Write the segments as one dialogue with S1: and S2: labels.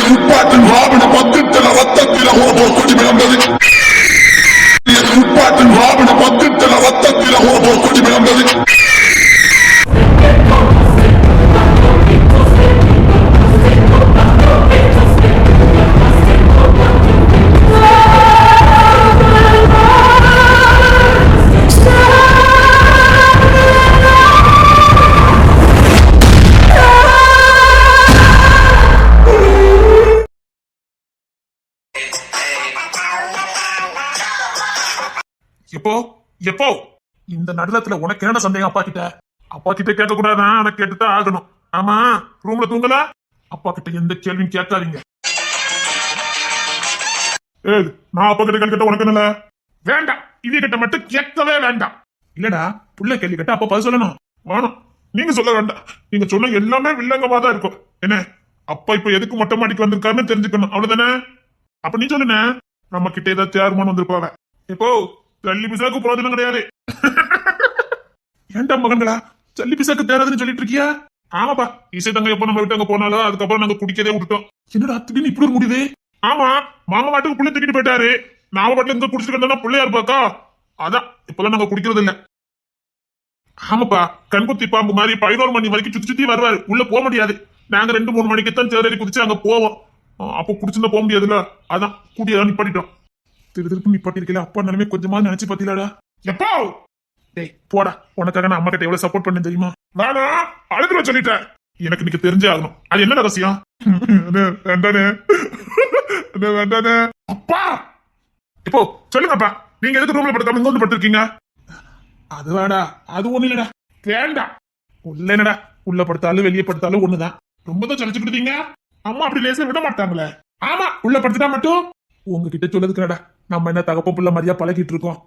S1: சுட்பாட்டின் வாவின பத்திரத்தில ரத்தத்தில hobo கொடி விளம்பது சுட்பாட்டின் வாவின பத்திரத்தில ரத்தத்தில hobo கொடி விளம்பது
S2: எப்போ எப்போ இந்த நடுலத்துல உனக்கு என்ன சந்தேகம் அப்பா கிட்ட கேட்க கூடாதான், ஆனா கேட்டுதான் ஆகணும். ஆமா, ரூம்ல தூங்கல? அப்பா கிட்ட எந்த கேள்வியும் கேட்காதீங்க. நான் அப்பா கிட்ட கேள்வி கேட்ட உனக்கு என்ன வேண்டாம், இவ கிட்ட மட்டும் கேட்கவே வேண்டாம். இல்லடா, புள்ள கேள்வி கேட்ட அப்பா பதில் சொல்லணும். வேணும், நீங்க சொல்ல வேண்டாம். நீங்க சொன்ன எல்லாமே வில்லங்கமா தான் இருக்கும். என்ன அப்பா இப்ப எதுக்கு மொட்டை மாடிக்கு வந்திருக்காருன்னு தெரிஞ்சுக்கணும், அவ்வளவுதானே? அப்ப நீ சொல்லுன, நம்ம கிட்ட ஏதாவது தேர்மானம் வந்திருப்பாங்க. இப்போ சல்லி பிசாக்கு போறதுன்னு கிடையாது. ஏன்டா மகன்களா சல்லி பிசாக்கு தேராதுன்னு சொல்லிட்டு இருக்கியா? ஆமாப்பா, இசை தங்க எப்ப நம்ம விட்டு அங்க போனாலும் அதுக்கப்புறம் நாங்க குடிக்கதே விட்டுட்டோம். என்னடா திடீர்னு இப்படி ஒரு முடிவு? ஆமா, மாமா மாட்டுக்கு புள்ள தூக்கிட்டு போயிட்டாரு. நாம பாட்டுல இங்க குடிச்சிட்டு வந்தோம்னா பிள்ளையா இருப்பாக்கா, அதான் இப்பெல்லாம் நாங்க குடிக்கிறது இல்ல. ஆமாப்பா, கண்குத்தி பாம்பு மாதிரி 11 மணி வரைக்கும் சுத்தி சுத்தி வருவாரு, உள்ள போக முடியாது. நாங்க 2-3 மணிக்குத்தான் சேரடி குதிச்சு அங்க போவோம். அப்போ குடிச்சுதான் போக முடியாதுல்ல, அதான் கூட்டியதான் நிப்பாட்டிட்டோம். திருப்பு நிப்பாட்டி இருக்கல, அப்பா நிலைமை கொஞ்சமா நினைச்சு பாத்தீங்களாடா? எப்போ டேய் போடா, உனக்காக நான் அம்மா கிட்ட எவ்வளவு சப்போர்ட் பண்ண தெரியுமா? நானா அழுதுல சொல்லிட்டேன், எனக்கு இன்னைக்கு தெரிஞ்சே ஆகணும். அது என்ன ரகசியம்? வேண்டானே வேண்டானே. அப்பா இப்போ சொல்லுங்கப்பா, நீங்க எதுக்கு ரூம்ல படுத்தாம இங்க வந்து படுத்திருக்கீங்க? அது வேடா, அது ஒண்ணு இல்லடா. வேண்டாம், உள்ள என்னடா, உள்ள படுத்தாலும் வெளியே படுத்தாலும் ஒண்ணுதான். ரொம்ப தான் சலிச்சுக்கிட்டீங்க. அம்மா அப்படி லேசா விட மாட்டாங்களே. ஆமா, உள்ள படுத்துட்டா மட்டும் உங்ககிட்ட சொல்லுதுக்கடா, நம்ம என்ன தகப்ப புள்ள மாதிரியா பழகிட்டு இருக்கோம்.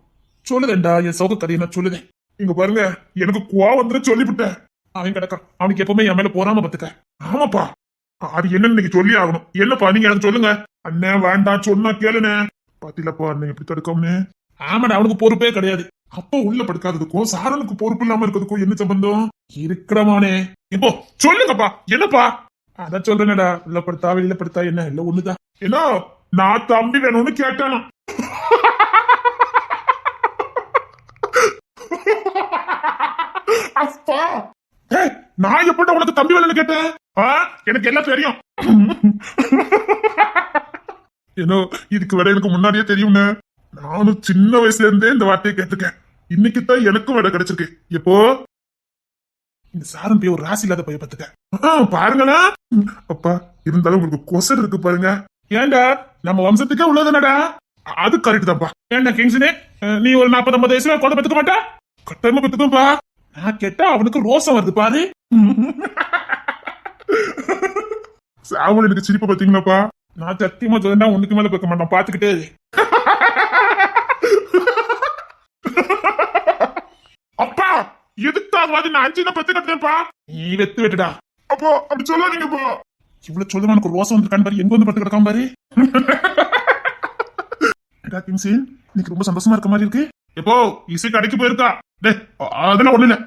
S2: சொல்லுதேன்டா, என் சோக கதையை நான் சொல்லுதேன். இங்க பாருங்க, எனக்கு கோவம் வந்து சொல்லிவிட்டேன். அவன் கிடக்கான், அவனுக்கு எப்பவுமே என் மேல போறாம பத்துக்க. ஆமாப்பா, அது என்னன்னு நீங்க சொல்லி ஆகணும். என்னப்பா நீங்க எனக்கு சொல்லுங்க. அண்ணன் வேண்டாம் சொன்னா கேளுனே. பாத்தீங்களப்பா அண்ணன் எப்படி தடுக்கோம்னு. ஆமாடா, அவனுக்கு பொறுப்பே கிடையாது. அப்போ உள்ள படுக்காததுக்கும் சாரனுக்கு பொறுப்பு இல்லாம இருக்கிறதுக்கும் என்ன சம்பந்தம்? இருக்கிறமானே. இப்போ சொல்லுங்கப்பா, என்னப்பா? அதான் சொல்றேனடா, உள்ள படுத்தா வெளியில படுத்தா என்ன இல்ல ஒண்ணுதான். என்ன நான் தம்பி வேணும்னு கேட்டானா? அப்பா, நான் எப்படி உனக்கு தம்பி வேணும்னு கேட்டேன்? எனக்கு எல்லாம் தெரியும். ஏன்னோ இதுக்கு விட எனக்கு முன்னாடியே தெரியும்னு. நானும் சின்ன வயசுல இருந்தே இந்த வார்த்தையை கேட்டுக்கேன். இன்னைக்கு தான் எனக்கும் விட கிடைச்சிருக்கு. எப்போ இந்த சாரம் போய் ஒரு ராசி இல்லாத பைய பத்துக்க பாருங்களா. அப்பா இருந்தாலும் உங்களுக்கு கொசர் இருக்கு பாருங்க. ஏண்டா நம்ம வம்சத்துக்கே உள்ளதுனடா. அது கரெக்ட் தான்ப்பா. ஏண்டா கிங்ஸ்னே, நீ ஒரு 40-50 வயசுல குழந்தை பெத்துக்க மாட்டா? கட்டாயமா பெத்துக்கப்பா. நான் கேட்டா அவனுக்கு ரோசம் வருது பாரு. சாவல் எனக்கு சிரிப்பு பாத்தீங்களாப்பா. நான் சத்தியமா சொல்றேன், உனக்கு மேல பேக்க மாட்டான், பாத்துக்கிட்டே. அப்பா எதுக்காகவாது நான் 5 10 கட்டுறேன்ப்பா. நீ வெத்து வெட்டுடா. அப்போ அப்படி சொல்லாதீங்கப்பா. இவ்வளவு சொல்லுவா எனக்கு ரோசம் வந்திருக்கான்னு பாரு, எங்க வந்து படுத்து கிடக்காம பாரு. இன்னைக்கு ரொம்ப சந்தோஷமா இருக்க மாதிரி இருக்கு. எப்போ இசை கடைக்கு போயிருக்கா? அதெல்லாம் ஒண்ணு இல்ல.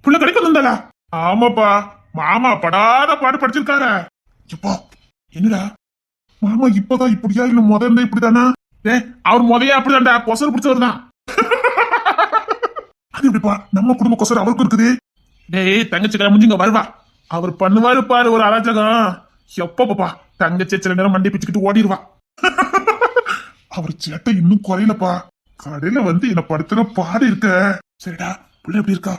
S2: புள்ள கடைக்கு வந்தாளா? ஆமாப்பா, மாமா படாத பாடு படிச்சிருக்காரு. எப்போ என்னடா மாமா இப்பதான் இப்படியா இல்ல முதல்ல இப்படிதானா? அவர் முதையா அப்படிதான்டா, கொசர் பிடிச்சவர் தான். அது எப்படிப்பா நம்ம குடும்ப கொசர் அவருக்கும் இருக்குது? டேய் தங்கச்சி முடிஞ்சுங்க வருவா, அவர் பண்ணுவாரு பாரு ஒரு அராஜகம். எப்பப்பா தங்கச்சி சில நேரம் மண்டி பிச்சுக்கிட்டு ஓடிடுவா. அவர் சேட்டை இன்னும் குறையலப்பா. கடையில வந்து என்ன படுத்துற பாடு இருக்க. சரிடா, புள்ள எப்படி இருக்கா?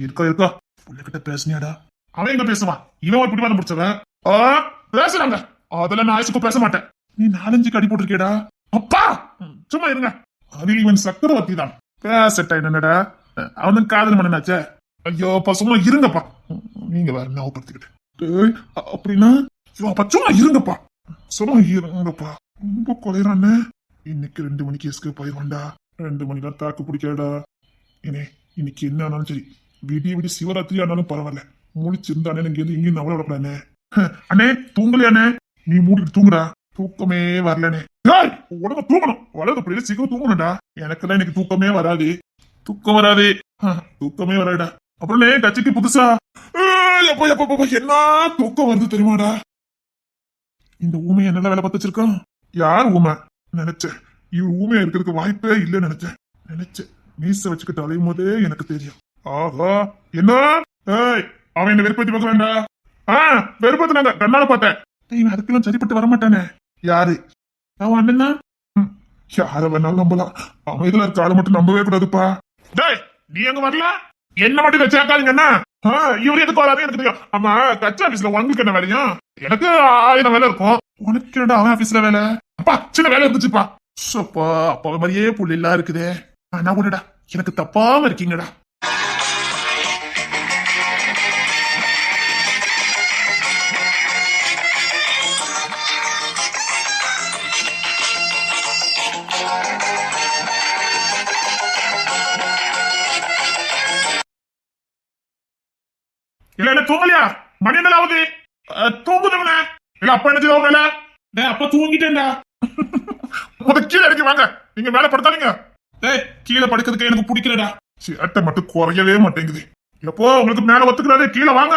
S2: இருக்கா இருக்கா. புள்ள கிட்ட பேசுனியாடா? அவன் எங்க பேசுவான், இவன் இப்படி வந்து முடிச்சவன். பேசுறாங்க, அதெல்லாம் நான் ஆயுசுக்கு பேச மாட்டேன். நீ 4-5 கடி போட்டிருக்கேடா. அப்பா சும்மா இருங்க, அது இவன் சக்கரவர்த்தி தான். பேசட்டா என்னடா, அவனுக்கு காதல் மன்னனாச்சே. ஐயோ சும்மா இருங்கப்பா, நீங்க வேற ஞாபகப்படுத்திக்கிட்டு. அப்படின்னா சும்மா இருங்கப்பா, சும்மா இருங்கப்பா. ரொம்ப கொலைறானே. இன்னைக்கு 2 மணிக்கு எஸ்கேப் ஆயிடுவான்டா. 2 மணிதான் தாக்கு பிடிக்காடா. ஏனே இன்னைக்கு என்ன ஆனாலும் சரி, விடிய சிவராத்திரி ஆனாலும் பரவாயில்ல, முழிச்சிருந்தானே இங்க இருந்து இங்கேயும் நவள விடப்படானே. அண்ணே தூங்கலையானே? நீ மூடிட்டு தூங்குடா. தூக்கமே வரலனே. உடனே தூங்கணும், வளர்ந்து பிள்ளைல சீக்கிரம் தூங்கணும்டா. எனக்கெல்லாம் இன்னைக்கு தூக்கமே வராது. தூக்கம் வராது, தூக்கமே வராடா. அப்புறம் கட்சிக்கு புதுசா எப்ப என்ன தூக்கம் வருது தெரியுமாடா? இந்த ஊமையை என்னெல்லாம் வேலை பார்த்து வச்சிருக்கான்? யார் ஊமை? நினைச்சேன் இவன் ஊமையா இருக்கிறதுக்கு வாய்ப்பே இல்லைன்னு நினைச்சேன் மீச வச்சுக்கிட்டு அலையும் போதே எனக்கு தெரியும். ஆஹா, என்ன ஏய், அவன் என்ன வெறுப்பத்தி பார்க்க வேண்டாம். வெறுப்பத்தினாங்க கண்ணால பார்த்தேன். இவன் அதுக்கெல்லாம் சரிப்பட்டு வரமாட்டானே. யாரு? அவன் அண்ணன் தான். யார வேணாலும் நம்பலாம், அவன் இதுல இருக்க ஆளை மட்டும் நம்பவே கூடாதுப்பா. டேய், நீ எங்க வரல? என்ன மட்டும் வச்சாக்காதீங்க அண்ணா. இவரு எதுக்கு வராது எனக்கு தெரியும். ஆமா, கட்சி ஆபீஸ்ல உங்களுக்கு என்ன வேலையா? எனக்கு 1000 வேலை இருக்கும். உனக்கு என்னடா அவன் ஆபீஸ்ல வேலை? அப்பா சின்ன வேலை இருந்துச்சுப்பா. அப்பா அப்பா மாதிரியே புள்ளா இருக்குதே. நான் கூடடா எனக்கு தப்பாம இருக்கீங்கடா. இல்ல என்ன தூங்கலையா? மணி என்ன ஆகுது? தூங்குதுங்கண்ணே. இல்ல அப்பா என்ன செய்வாங்க வேலை? அப்பா தூங்கிட்டேன்டா. கீழே இறக்கி வாங்க, நீங்க மேல படுத்தாதீங்க. கீழே படுக்கிறதுக்கு எனக்கு பிடிக்கலடா. சேட்டை மட்டும் குறையவே மாட்டேங்குது. எப்போ உங்களுக்கு மேல ஒத்துக்கிறாரு, கீழே வாங்க.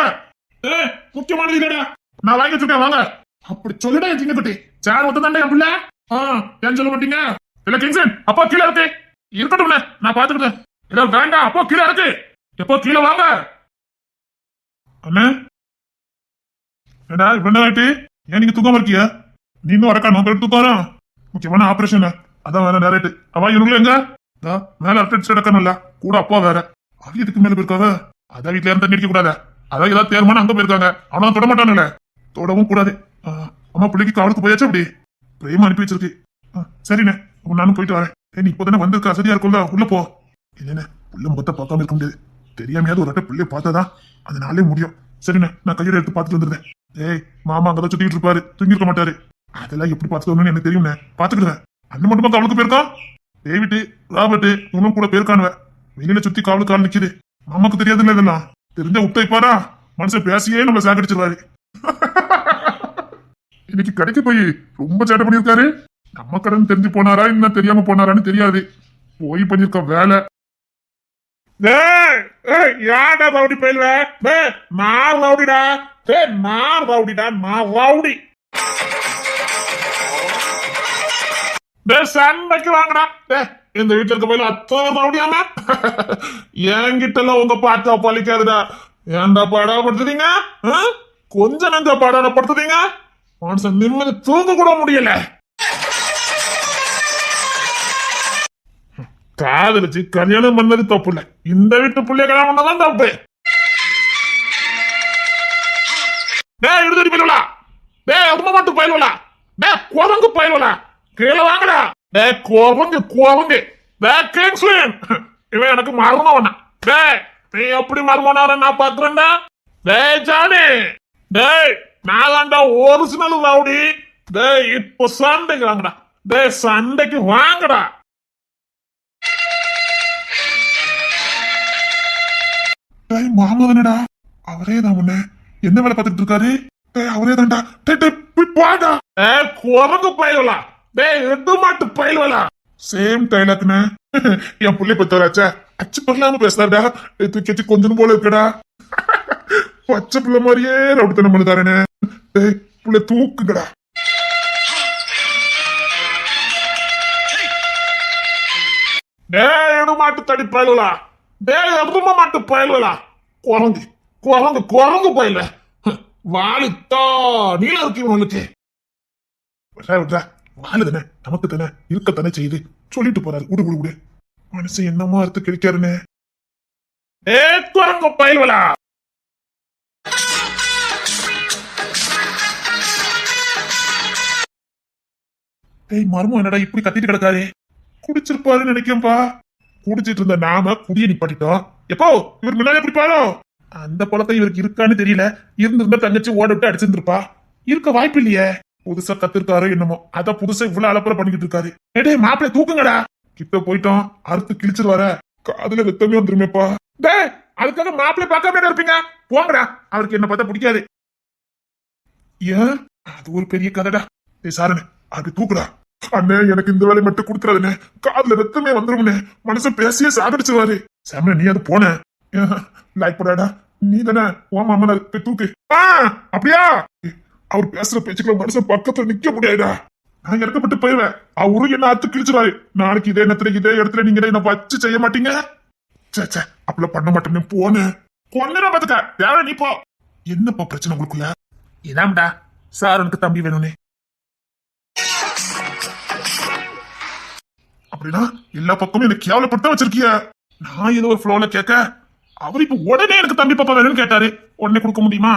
S2: முக்கியமானது இல்லடா, நான் வாங்கி வச்சிருக்கேன் வாங்க. அப்படி சொல்லுடா என் சின்ன குட்டி. சேர் ஒத்துதாண்டா என் பிள்ளை. ஏன் சொல்ல மாட்டீங்க? இல்ல கிங்ஸன், அப்பா கீழே இருக்கு. இருக்கட்டும், நான் பாத்துக்கிட்டேன். இல்ல வேண்டாம், அப்போ கீழே இருக்கு. எப்போ கீழே வாங்க. அண்ணா ஏடா இவ்வளவு ஆயிட்டு ஏன் நீங்க தூக்காம இருக்கிய? நீ இன்னும் வரக்கானோ தூக்காரா? முக்கியமான ஆபரேஷன், அதான் வேற நேரட்டு. அவ இவங்களும் எங்க மேல அட்டடிச்சு கிடக்கணும்ல, கூட அப்பா வேற. அவ எதுக்கு மேல போயிருக்காவ? அதான் வீட்டுல இருந்து நிற்க கூடாது. அதான் ஏதாவது தேர்மான அங்க போயிருக்காங்க. அவனா தொட மாட்டானுல்ல, தொடவும் கூடாது. அம்மா பிள்ளைக்கு காவலுக்கு போயாச்சு. அப்படி பிரேமா அனுப்பி வச்சிருக்கு. சரிண்ணே, நானும் போயிட்டு வரேன். நீ இப்போதானே வந்திருக்க, சரியா இருக்கும்ல, உள்ள போ. இல்லைண்ணே, புள்ள முகத்தை பார்க்காம இருக்க முடியாது. தெரியாமையாவது ஒரு அட்டை பிள்ளைய பார்த்தாதான் அதனாலே முடியும். சரிண்ணே, நான் கையோட எடுத்து பார்த்துட்டு வந்துருந்தேன். ஏய், மாமா அங்கதான் சுத்திட்டு இருப்பாரு, தூங்கிருக்க மாட்டாரு. அதெல்லாம் எப்படி பார்த்துக்கணும்னு எனக்கு தெரியும்ண்ணே, பாத்துக்கிடுவேன். அண்ணன் மட்டுமா காவலுக்கு போயிருக்கான்? டேவிட், ராபர்ட் இவனும் கூட போயிருக்கானுவ. வெளியில சுத்தி காவலுக்கு ஆள் நிக்குது. மாமாக்கு தெரியாதுல்ல இதெல்லாம். தெரிஞ்ச உட்டைப்பாரா மனுஷன் பேசியே நம்மள சாகடிச்சிருவாரு. இன்னைக்கு கடைக்கு போய் ரொம்ப சேட்டை பண்ணிருக்காரு. நம்ம கடன் தெரிஞ்சு போனாரா இன்னும் தெரியாம போனாரான்னு தெரியாது. போய் பண்ணிருக்க வேலை. யாடா ரவுடி போயிடுவ? நான் ரவுடிடா. நான் ரவுடிடா, நான் ரவுடி. சண்டைக்கு வாங்கடா. இந்த வீட்டுல இருக்க போயில அத்தனை ரவுடியாம என்கிட்ட எல்லாம் உங்க பாட்டா பழிக்காதுடா. ஏன்டா பாடாப்படுத்துறீங்க? கொஞ்சம் நெஞ்ச பாடாடப்படுத்துறீங்க. மனுஷன் நிம்மதி தூங்க கூட முடியல. காதலிச்சு கல்யாணம் பண்ணது தப்பு இல்ல, இந்த வீட்டு புள்ளைய கல்யாணம் பண்ணதான் தப்பு. எடுத்துட்டு போயிடுவா. அம்மா மட்டும் போயிடுவா. குரங்கு போயிடுவா. கீழே வாங்கடா. குரங்கு குரங்கு. இவன் எனக்கு மர்மம். நீ எப்படி மர்மனார நான் பாக்குறேன்டா. ஜானி, நான் தான்டா ஒரிஜினல் ரவுடி. இப்போ சண்டைக்கு வாங்கடா. சண்டைக்கு வாங்கடா. மாமா தானடா, அவரே தான். முன்ன என்ன வேலை பார்த்துட்டு இருக்காரு? அவரே தான்டா. பாடா குரங்கு பயிலா. எட்டு மாட்டு பயில்வலா. சேம் டைலாக்னு என் புள்ளி பத்தவராச்சா அச்சு பண்ணலாம பேசுறாடா. தூக்கி கொஞ்சம் போல இருக்கடா. பச்சை பிள்ளை மாதிரியே ரவுடித்தனம் பண்ணுதாரனே. புள்ள தூக்குங்கடா. மாட்டு தடி பயிலா. மாட்டு பயில்வலா. குரங்கு குரங்கு குரங்கு பயில. வாழுத்தா நீல இருக்கு உங்களுக்கு. வாழு தானே, நமக்கு தானே, இருக்கத்தானே செய்யுது. சொல்லிட்டு போறாரு. விடு விடு விடு. மனுஷன் என்னமா அறுத்து கிடைக்காருன்னு. குரங்கு பயில்வலா. மர்மம் என்னடா இப்படி கத்திட்டு கிடக்காரு? குடிச்சிருப்பாருன்னு நினைக்கிறேன்பா. குடிச்சிட்டு இருந்த நாம குடிய நிப்பாட்டிட்டோம். எப்போ இவர் முன்னாலே குடிப்பாரோ? அந்த பழக்கம் இவருக்கு இருக்கான்னு தெரியல. இருந்திருந்தா தங்கச்சி ஓட விட்டு அடிச்சிருந்திருப்பா. இருக்க வாய்ப்பு இல்லையே. புதுசா கத்திருக்காரோ என்னமோ, அதான் புதுசா இவ்வளவு அலப்பறை பண்ணிக்கிட்டு இருக்காரு. மாப்பிள்ளை தூக்குங்கடா. கிட்ட போயிட்டோம், அறுத்து கிழிச்சிருவார. காதுல ரத்தமே வந்துருமேப்பா. அதுக்காக மாப்பிள்ளை பார்க்காம இருப்பீங்க? போங்கடா, அவருக்கு என்ன பார்த்தா பிடிக்காது. ஏன் அது ஒரு பெரிய கதைடா. சாரணே, அப்படி தூக்குடா. அண்ணே, எனக்கு இந்த வேலை மட்டும் கொடுத்துறாதுண்ணே. காதுல ரத்தமே வந்துரும்னே. மனுஷன் பேசியே சாகடிச்சிருவாரு. சாமி, நீ அது போன லைக் போடாடா. நீ தானே ஓ மாமன் தூக்கு. அப்படியா? அவர் பேசுற பேச்சுக்களை மனுஷன் பக்கத்துல நிக்க முடியாதுடா. நான் இறக்கப்பட்டு போயிடுவேன். அவரும் என்ன அத்து கிழிச்சிருவாரு. நாளைக்கு இதே நேரத்துல இதே இடத்துல நீங்க என்ன வச்சு செய்ய மாட்டீங்க. சே அப்படிலாம் பண்ண மாட்டேன்னு போன கொண்டு பாத்துக்க. தேவை நீ போ. என்னப்பா பிரச்சனை உங்களுக்குள்ள? இதாம்டா சார் எனக்கு தம்பி வேணும்னு. அப்படின்னா எல்லா பக்கமும் எனக்கு கேவலப்படுத்த வச்சிருக்கிய. நான் ஏதோ ஒரு ஃப்ளோல கேட்க அவர் இப்ப உடனே எனக்கு தம்பி பாப்பா வேணும்னு கேட்டாரு. உடனே கொடுக்க முடியுமா?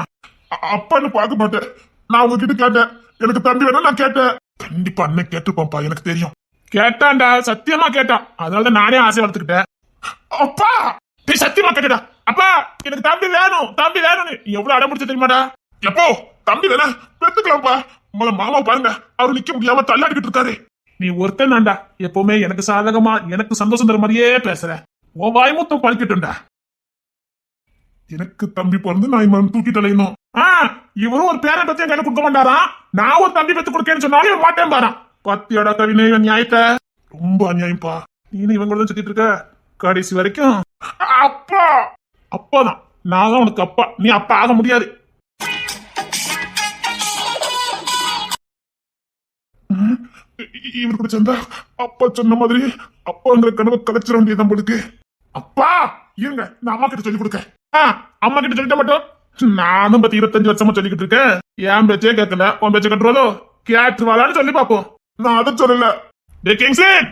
S2: அப்பான்னு பார்க்க மாட்டேன். நான் உங்ககிட்ட கேட்டேன் எனக்கு தம்பி வேணும். நான் கேட்டேன். கண்டிப்பா அண்ணன் கேட்டுப்பாப்பா, எனக்கு தெரியும். கேட்டான்டா, சத்தியமா கேட்டான். அதனாலதான் நானே ஆசை வளர்த்துக்கிட்டேன். அப்பா நீ சத்தியமா கேட்டடா. அப்பா எனக்கு தம்பி வேணும், தம்பி வேணும்னு எவ்வளவு அடம் பிடிச்ச தெரியுமாடா? எப்போ தம்பி வேணா பெத்துக்கலாம்ப்பா. மாமா பாருங்க, அவரு நிக்க முடியாம தள்ளாடிக்கிட்டு இருக்காரு. நீ ஒருத்தன் தான்டா எப்பவுமே எனக்கு சாதகமா எனக்கு சந்தோஷம் தர மாதிரியே பேசுற. உன் வாய்மூத்தம் பழிக்கட்டும்டா. எனக்கு தம்பி பிறந்து நான் இவன் தூக்கிட்டு அலையணும். இவரும் ஒரு பேரை பத்தி கையில கொடுக்க மாட்டாராம். நான் ஒரு தம்பி பத்தி கொடுக்கேன்னு சொன்னாலும் மாட்டேன் பாரான். பத்தியோட கவினை நியாயத்தை ரொம்ப அநியாயம்ப்பா. நீ இவங்க தான் சுத்திட்டு இருக்க கடைசி வரைக்கும். அப்பா அப்பாதான், நான் தான் உனக்கு அப்பா. நீ அப்பா ஆக முடியாது. இவர் கூட சேர்ந்தா அப்பா சொன்ன மாதிரி அப்பாங்கிற கனவை கலைச்சிட வேண்டியதான் போலுக்கு. அப்பா இருங்க, நான் அம்மா கிட்ட சொல்லி கொடுக்க. அம்மா கிட்ட சொல்லிட்ட மட்டும். நானும் பத்தி 25 வருஷமா சொல்லிக்கிட்டு இருக்கேன். என் பேச்சே கேட்கல, உன் பேச்ச கட்டுறதோ கேட்டுருவாளான்னு சொல்லி பாப்போம். நான் அதை சொல்லல. டே கிங்ஸ்லின்,